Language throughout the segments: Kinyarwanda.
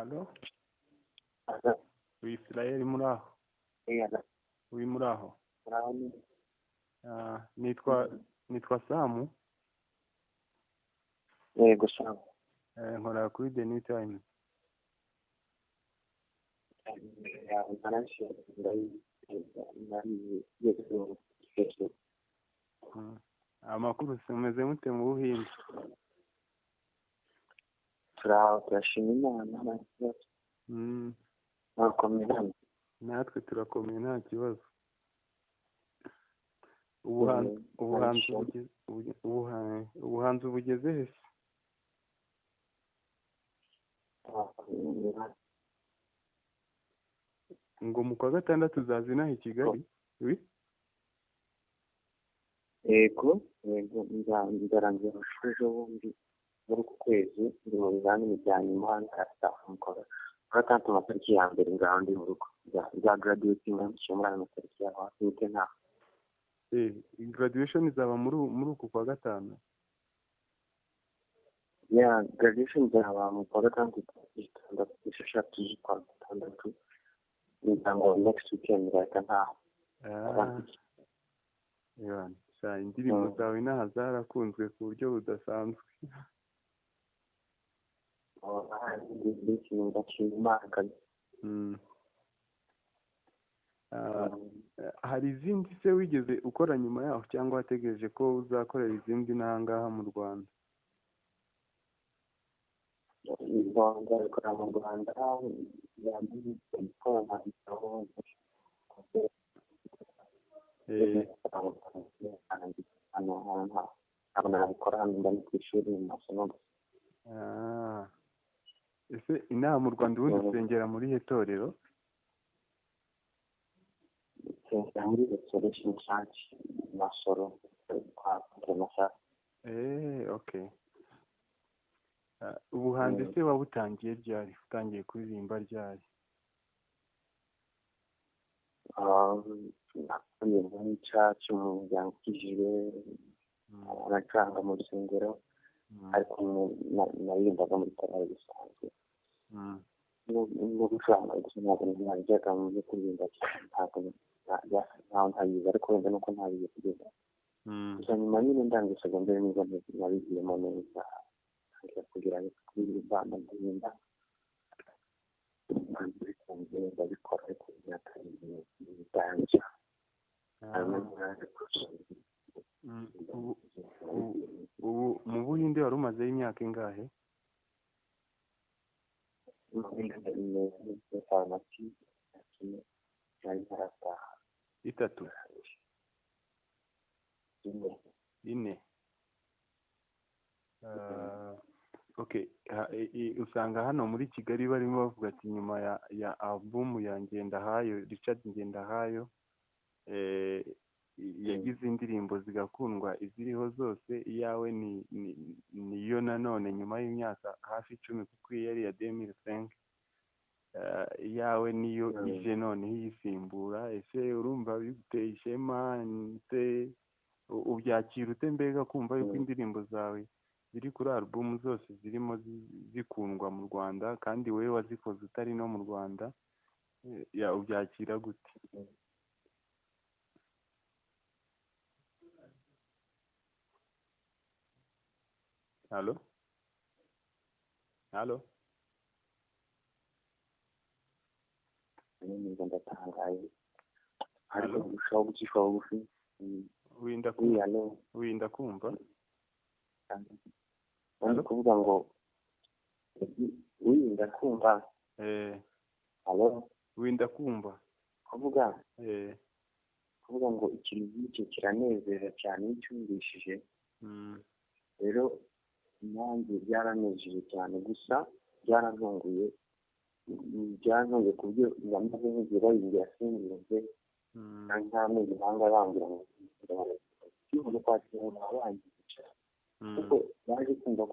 Halo, Alo, Israel muri aho? alo, Uri muri aho? muraho Nitwa Samu, yego sawa. nkora kuri The New Times. Amakuru se mumeze mute mu Buhinde? Turaho turashima Imana nta kibazo. Murakomeye hano? Natwe turakomeye nta kibazo. Ubuhanzi bugeze he se? Ngo mu kwa gatandatu uzaza inaha i Kigali? Yego nzarangira amashuri ejo bundi muri uku kwezi ndi mu bizamini bya nyuma nzataha mu kwa gatandatu amatariki ya mbere ngaho ndi mu rugo bya graduating nshyira muri ayo matariki yaho hafi ntaha. Graduation izaba muri uku kwa gatanu? Graduation izaba mu kwa gatandatu esheshatu z'ukwa gatandatu ngo next weekend nzahita ntaha. Indirimbo zawe inaha zarakunzwe ku buryo budasanzwe. Hari izindi se wigeze ukora nyuma yaho cyangwa wategereje ko uzakorera izindi n'ahangaha mu Rwanda? Nzabikora mu Rwanda ntabwo nabikora hano mba ni ku ishuri mu masomo gusa. Ese inaha mu Rwanda ubundi usengera muri irihe torero? nsengera muri Restoration Church Masoro kwa Masoro. Okay. Ubuhanzi se wabutangiye ryari? Utangiye kuririmba ryari? nakuye muri church mu muryango ukijijwe anacuranga mu rusengero ariko naririmbaga muri korali bisanzwe. no gucuranga gusa ntabwo najyaga mu byo kuririmba cyane ntabwo ntabizi ariko wenda nuko ntabizi kugeza gusa nyuma nyine ndangije segonderi nibwo nabigiyemo neza ntangira kugira kuririmba ndagenda bikunze ndabikora ariko imyaka itangira ubu mu Buhinde wari umazeho imyaka ingahe? Itatu? Ine? Okay. Usanga hano muri Kigali barimo bavuga ati nyuma ya album ya Ngendahayo, Richard Ngendahayo yagize indirimbo zigakundwa iziriho zose, iyawe niyo nanone nyuma y'imyaka hafi 10 kuko yari ya 2005 iyawe niyo ije noneho iyisimbura. Ese urumva biguteye ishema nte ubyakira ute mbega kumva yuko indirimbo zawe ziri kuri album zose zirimo zikundwa mu Rwanda kandi wowe wazikoze utari no mu Rwanda? Ubyakira gute? Halo? ndatangaye ariko gushaka gucisha bugufi winda kumva ndi kuvuga ngo winda kumva. Halo? Winda kumva kuvuga ngo ikintu nk'icyo kiranezeza cyane iyo ucyumvishije. Rero nanjye byaranejeje cyane gusa byarantunguye ku buryo namaze nk'igihe bayingira sinzirwe nk'amezi nanga bambwira ngo kivuga kwakira abangica kuko baje kumva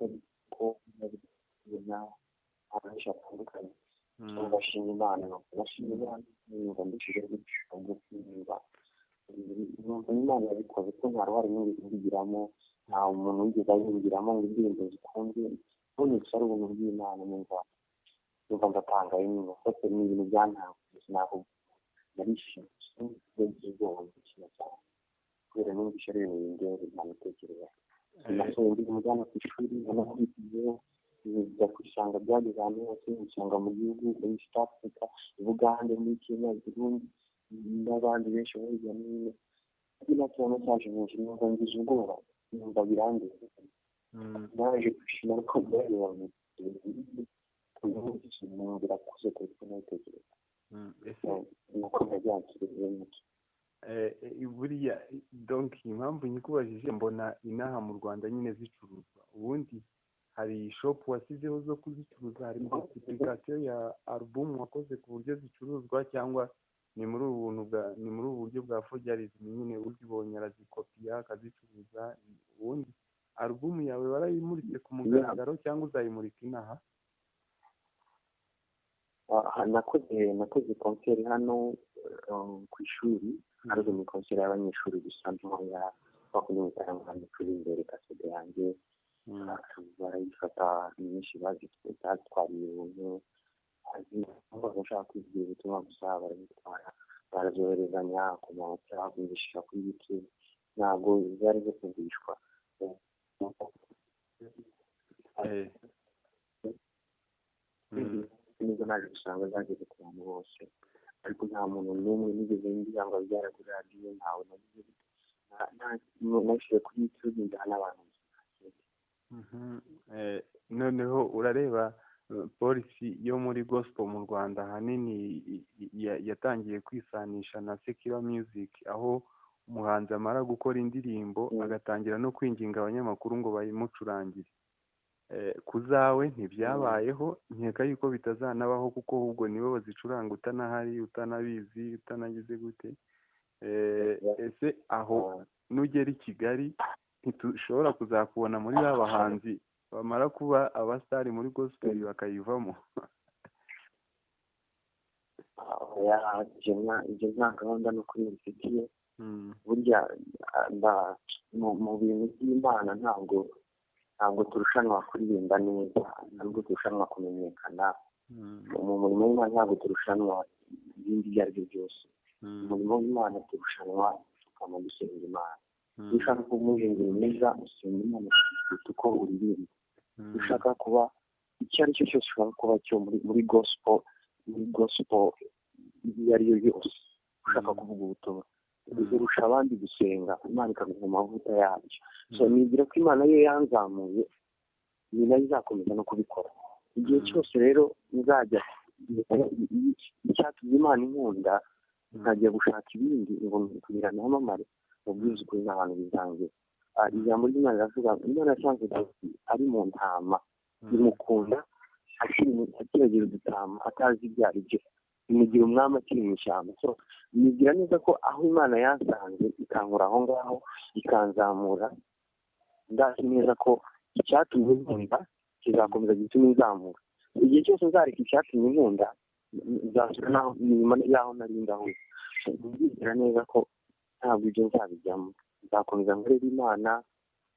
ko babona abenshi batandukanye bashima Imana numva ndishije gucisha bugufi numva Imana yabikoze ko nta ruhare n'ubigiramo, nta umuntu wigeze ayingiramo ngo indirimbo zikunzwe none ari ubuntu bw'Imana numva numva ndatangaye nyine kuko ni ibintu byantangaje ntabwo narishimye ubwoba bukina cyane kubera numvise ari ibintu bindenze ntamutekereza nasohoye ndi mujyana ku ishuri nanakurikiyeho njya ku ishyanga byageze ahantu hose usanga mu gihugu muri East Africa i Bugande muri Kenya i Burundi n'abandi benshi bari hirya no hino ariko natubona cyaje nyinshi numva ngize ubwoba numva birangiye naje kwishima ariko mbareba numvira kuze kuko nabitekereza nuko nabyakiriye muke buriya donc impamvu nyikubajije mbona inaha mu Rwanda nyine zicuruzwa ubundi hari shop wasizeho zo kuzicuruza hari multiplication ya album wakoze ku buryo zicuruzwa cyangwa ni muri ubu buryo bwa forgerism nyine uzibonye arazikopiya akazicuruza ubundi album yawe warayimuritse ku mugaragaro cyangwa uzayimurika inaha nakoze concert hano ku ishuri ariko ni concert y'abanyeshuri gusa ntoya bakunze gutanga kuri imbere kasede yanjye barayifata nyinshi bazitwariye ubuntu bashaka kwigira ubutumwa gusa barabitwara barazoherezanya ku mawuta kuzishyira kuri YouTube ntabwo zari zo kugurishwa nibwo naje gusanga zageze ku bantu bose ariko nta muntu n'umwe nigeze ngira ngo abyara kuri radiyo ntawe nagize nashyize kuri YouTube njyana n'abantu noneho urareba polisi yo muri gospel mu Rwanda ahanini yatangiye kwisanisha na secular music aho umuhanzi amara gukora indirimbo agatangira no kwinginga abanyamakuru ngo bayimucurangire kuzawe ntibyabayeho nkeka yuko bitazanabaho kuko ahubwo nibo bazicuranga utanahari utanabizi utanagize gute ese aho nugera i Kigali ntitushobora kuzakubona muri ba bahanzi bamara kuba abasitari muri gospel bakayivamo ibyo nta gahunda no kuri bifitiye burya mu bintu by'Imana ntabwo turushanwa kuririmba neza ntabwo turushanwa kumenyekana mu murimo w'Imana ntabwo turushanwa ibindi ibyo ari byo byose umurimo w'Imana turushanwa tukama gusenga Imana iyo ushaka kuba umuririmbyi mwiza usenga Imana kuruta uko uririmba iyo ushaka kuba icyo ari cyo cyose ushaka kuba cyo muri gospel iyo ari yo yose ushaka kuvuga ubutumwa urusha abandi gusenga Imana ikaguha amavuta yabyo so nibwira ko Imana yo yanzamuye ni nayo izakomeza no kubikora igihe cyose rero nzajya icyatumye Imana inkunda nkajya gushaka ibindi ngo kugira namamare ubwiza ukuri n'abantu bizangira ijambo ry'Imana riravuga Imana yasanze Dawidi ari mu ntama imukunda akiragira udutama atazi ibyo ari byo imugira umwami akiri mu ishyamba so nigira neza ko aho Imana yansanze ikankura aho ngaho ikanzamura ndazi neza ko icyatumye nkunda kizakomeza gituma inzamura igihe cyose nzareka icyatumye nkunda nzasura nyuma y'aho nari ndaho nzigira neza ko ntabwo ibyo nzabijyamo nzakomeza nkorera Imana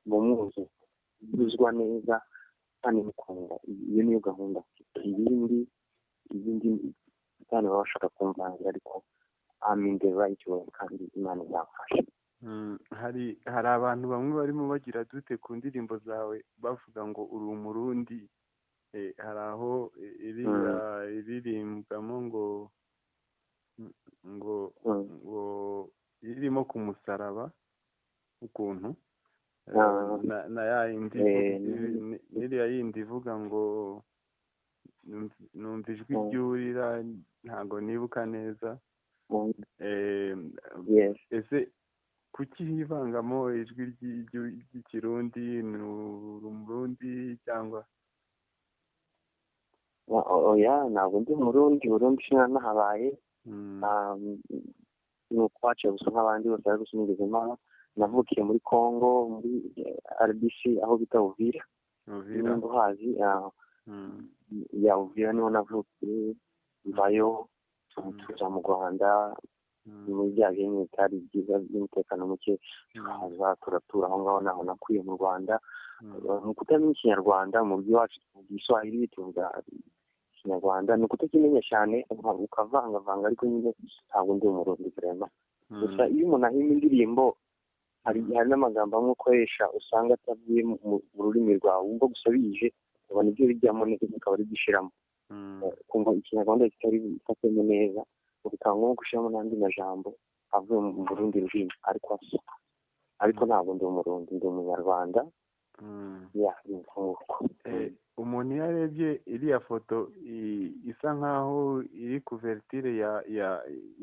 mu mwuzu bizwa neza kandi mukunda iyo niyo gahunda ibindi kandi baba bashaka kumvangira ariko I'm in the right way kandi Imana izamfasha hari abantu bamwe barimo bagira dute ku ndirimbo zawe bavuga ngo uri umurundi hari aho iririmbwamo ngo irimo ku musaraba ukuntu na ya yindi n'iriya yindi ivuga ngo numva ijwi ryurira ntabwo nibuka neza ese kuki hivangamo ijwi ry'ikirundi ni umurundi cyangwa oya ntabwo ndi umurundi sinanahabaye ni ukwaca gusa nk'abandi bose ariko sinigeze mpaba navukiye muri Congo muri RDC aho bita Uvira nimba uhazi ya Uvira niho navukiye mvayo tuza mu Rwanda muri bya bintu bitari byiza by'umutekano muke tukaza turatura aho ngaho naho nakwiye mu Rwanda mu kutamenya Ikinyarwanda mu by'iwacu tuvuga Igiswahili tuvuga ikinyarwanda ni ukutakimenya cyane ukavangavanga ariko nyine ntabwo ndi umurundi vraiment gusa iyo umuntu ahimba indirimbo hari n'amagambo amwe ukoresha usanga atavuye mu rurimi rwawe wumva gusa bije ubona ibyo bijyamo neza ukaba ari gushyiramo kumva ikinyarwanda kitari bifatemo neza bikaba ngombwa gushyiramo n'andi majambo avuye mu rundi rurimi ariko ntabwo ndi umurundi ndi umunyarwanda. Umuntu iyo arebye iriya foto isa nkaho iri kuvertire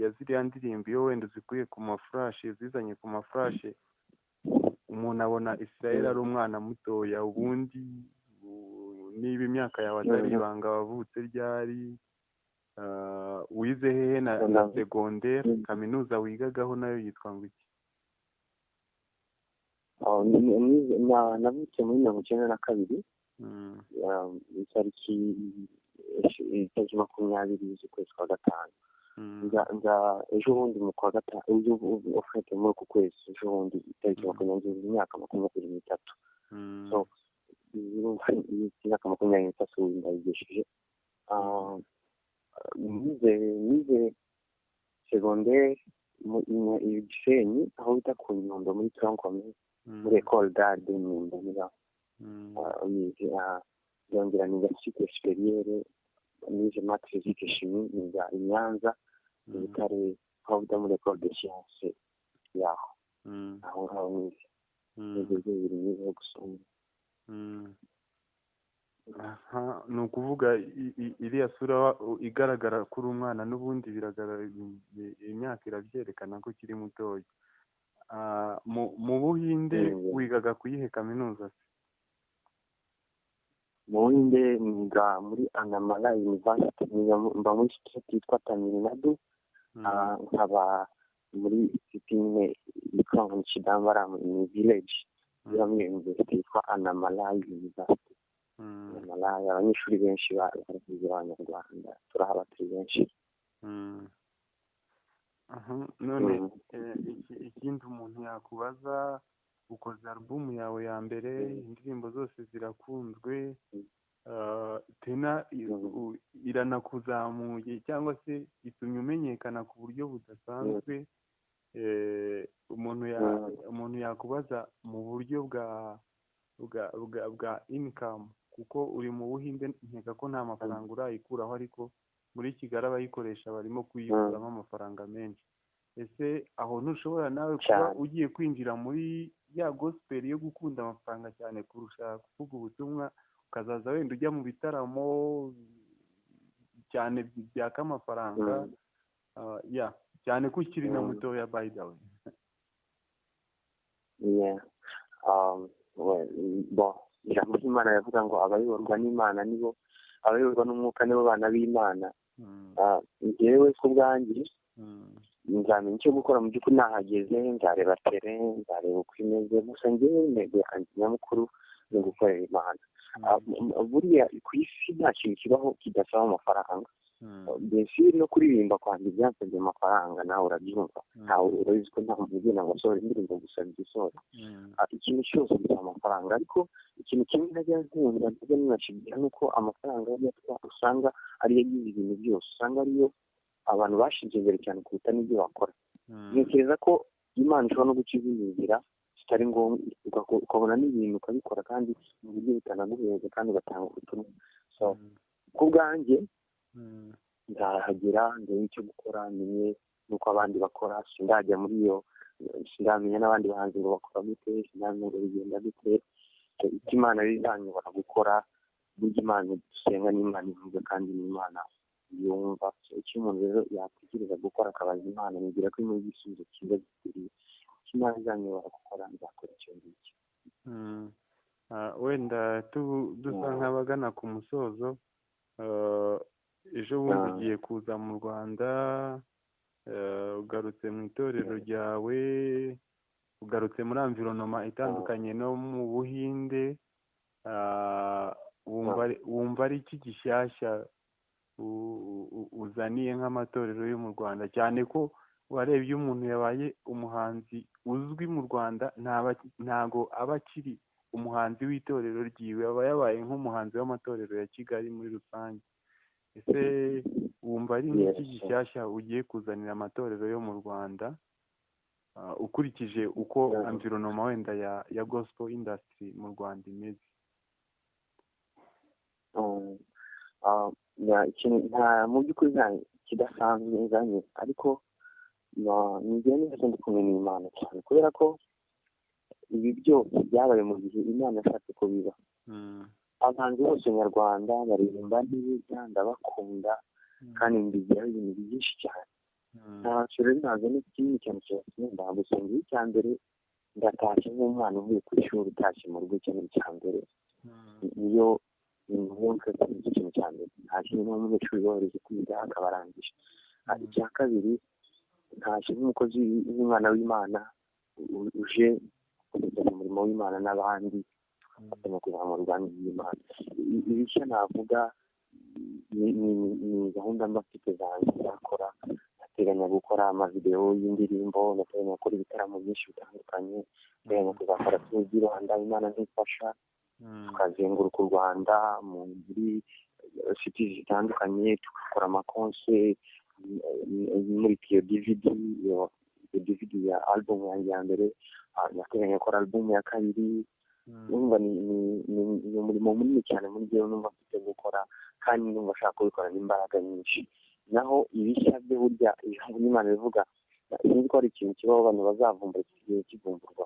ya ziriya ndirimbo iyo wenda uzikuye ku mafurashe zizanye ku mafurashe umuntu abona Israel ari umwana mutoya. Ubundi niba imyaka yawe atari ibanga wavutse ryari, wize hehe na segondere, kaminuza wigagaho nayo yitwa ngo iki? navutse muri 1992 itariki 20 z'ukwezi kwa gatanu. ejo bundi mu kwa gatanu ufite muri uku kwezi ejo bundi itariki 20 imyaka 23. So imyaka 23 ndayigesheje. nize segondere mu Gisenyi aho bita ku Nyundo muri Tronkomeye muri École d'Art de Nyundo yongera niga cycle supérieur nize maths physique chimie niga i Nyanza mu Butare aho bita muri École de Sciences yaho aho ngaho nize bibiri nize gusoma. Ni ukuvuga iriya sura igaragara kuri umwana n'ubundi biragaragara imyaka irabyerekana ko kiri mutoya. Mu Buhinde wigaga kuyihe kaminuza se? Mu Buhinde niga muri Anamala University mba muri state yitwa Tamil Nadu, nkaba muri city yitwa Chidambara mu village yo muri university yitwa Anamala University. Malaya abanyeshuri benshi baravuze abanyarwanda turahaba turi benshi. None ikindi umuntu yakubaza, ukoze album yawe ya mbere, indirimbo zose zirakunzwe, tena iranakuzamuye cyangwa se itumye umenyekana ku buryo budasanzwe. Umuntu yakubaza mu buryo bwa income, kuko uri mu Buhinde nkeka ko nta mafaranga urayikuraho, ariko muri Kigali abayikoresha barimo kuyikuramo amafaranga menshi. Ese aho ntushobora nawe kuba ugiye kwinjira muri ya gospel yo gukunda amafaranga cyane kurusha kuvuga ubutumwa, ukazaza wenda ujya mu bitaramo cyane byaka amafaranga cyane ko ukiri na mutoya by the way? ijambo ry'Imana yavuga ngo abayoborwa n'Imana nibo abayoborwa n'umwuka nibo bana b'Imana. Njyewe ku bwanjye nzamenya icyo gukora mu by'ukuri nahageze, nzareba tere, nzareba uko imeze, gusa njyewe intego yanjye nyamukuru ni gukorera Imana. Buriya ku isi nta kintu kibaho kidasaba amafaranga. mbese no kuririmba kwanjye byansabye amafaranga, nawe urabyumva, ntawe urabizi ko nta muntu ugenda ngo asohore indirimbo gusa bigisohora. Ikintu cyose gisaba amafaranga, ariko ikintu kimwe najya nkunda najya ninashimira ni uko amafaranga usanga ariyo agize ibintu byose, usanga ariyo abantu bashinze imbere cyane kuruta n'ibyo bakora. Ntekereza ko Imana ishobora no gukiza inzira zitari ngombwa, ukabona n'ibintu ukabikora kandi mu buryo butanaguheza kandi ugatanga ubutumwa. So ku bwanjye nzahagera ndebe icyo gukora, menye n'uko abandi bakora, sindajya muri iyo, sindamenya n'abandi bahanzi ngo bakora gute, sindamenya ngo bigenda gute. Icyo Imana bizanyobora gukora, burya Imana dusenga n'Imana ivuga kandi n'Imana yumva. Icyo umuntu rero yatekereza gukora akabaza Imana, nibwira ko imwe igisubizo cyiza gikwiriye. Icyo Imana izanyobora gukora nzakora icyo ngicyo. Wenda dusa nk'abagana ku musozo, ejo bundi ugiye kuza mu Rwanda, ugarutse mu itorero ryawe, ugarutse muri environnement itandukanye no mu Buhinde, wumva ari iki gishyashya uzaniye nk'amatorero yo mu Rwanda, cyane ko warebye umuntu yabaye umuhanzi uzwi mu Rwanda ntago aba akiri umuhanzi w'itorero ryiwe, aba yabaye nk'umuhanzi w'amatorero ya Kigali muri rusange. ese wumva ari iki gishyashya ugiye kuzanira amatorero yo mu Rwanda ukurikije uko environment wenda ya gospel industry mu Rwanda imeze? mu by'ukuri nta kidasanzwe nzanye, ariko nigera neza ndi kumwe n'Imana cyane, kubera ko ibi byose byabaye mu gihe Imana yashatse ko biba. Abahanzi bose nyarwanda baririmba neza, ndabakunda kandi mbigiraho ibintu byinshi cyane. Ntacyo rero ntabwo n'ikindi kintu cyose gusa ngiye icya mbere ndatashye nk'umwana uvuye ku ishuri utashye mu rugo, ikintu cya mbere niyo wumva ko ari ikintu cya mbere. Nta kintu n'umunyeshuri wohereje kwiga akaba arangije. Icya kabiri, ntashye nk'umukozi w'umwana w'Imana uje kugeza mu murimo w'Imana n'abandi tugafatanya kuzamura ubwami bw'Imana. Ibishya navuga ni gahunda mba mfite zanjye nzakora. Ndateganya gukora amavidewo y'indirimbo, ndateganya gukora ibitaramo byinshi bitandukanye, ndateganya kuzakora Tour du Rwanda Imana ntifasha, tukazenguruka u Rwanda muri cities zitandukanye, tugakora amakonse muri iyo DVD ya album yanjye ya mbere. Ndateganya gukora album ya kabiri. Numva ni umurimo munini cyane muri byo numva mfite gukora, kandi numva ashaka kubikorana imbaraga nyinshi. Naho ibishya byo burya ijambo ry'Imana rivuga, sinzi ko hari ikintu kibaho abantu bazavumbura kigiye kivumburwa.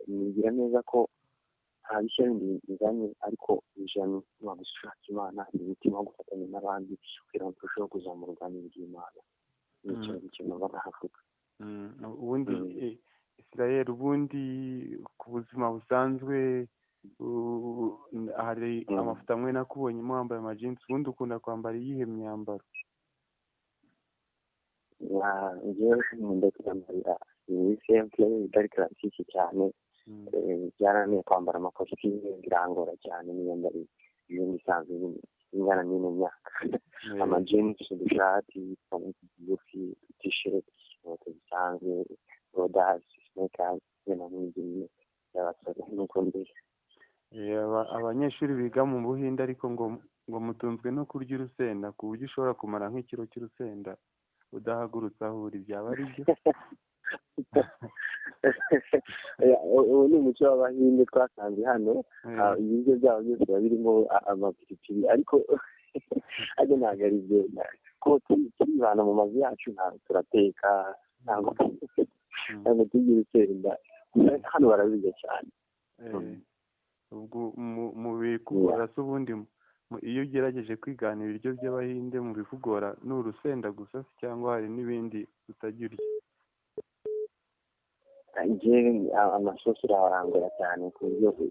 Nigira neza ko nta bishya bindi bizanye, ariko ijana ni gushaka Imana, umutima wo gufatanya n'abandi kugira ngo turusheho kuzamura ubwami bw'Imana. Ni ikintu numva nahavuga. Ubundi Israel, ubundi ku buzima busanzwe hari amafoto amwe nakubonyemo wambaye amajinsi, ubundi ukunda kwambara iyihe myambaro? Njyewe nkunda kwambarira iyi simple itari classique cyane. Byarananiye kwambara amakositimu, birangora cyane n'imyambaro ibindi isanzwe ingana n'ino myaka. Amajinsi, udushati, udugufi, t-shirt, inkweto zisanzwe, rodasi, sneakers, ibintu nk'ibyo by'abasore nuko mbere. Abanyeshuri biga mu Buhinde ariko ngo mutunzwe no kurya urusenda, ku buryo ushobora kumara nk'ikiro cy'urusenda udahagurutse aho uri. Byaba ari byo? Ubu ni umuco w'Abahinde twasanze hano. Ibiryo byabo byose biba birimo amapiripiri, ariko ntabwo ari byo. Ko turibana mu mazu yacu, ntabwo turateka, ntabwo tugira urusenda. Hano barabirya cyane. Ubwo mu bikugora se ubundi iyo ugerageje kwigana ibiryo by'Abahinde mu bikugora ni urusenda gusa cyangwa hari n'ibindi utajya urya? Amasosi ararangura cyane ku buryo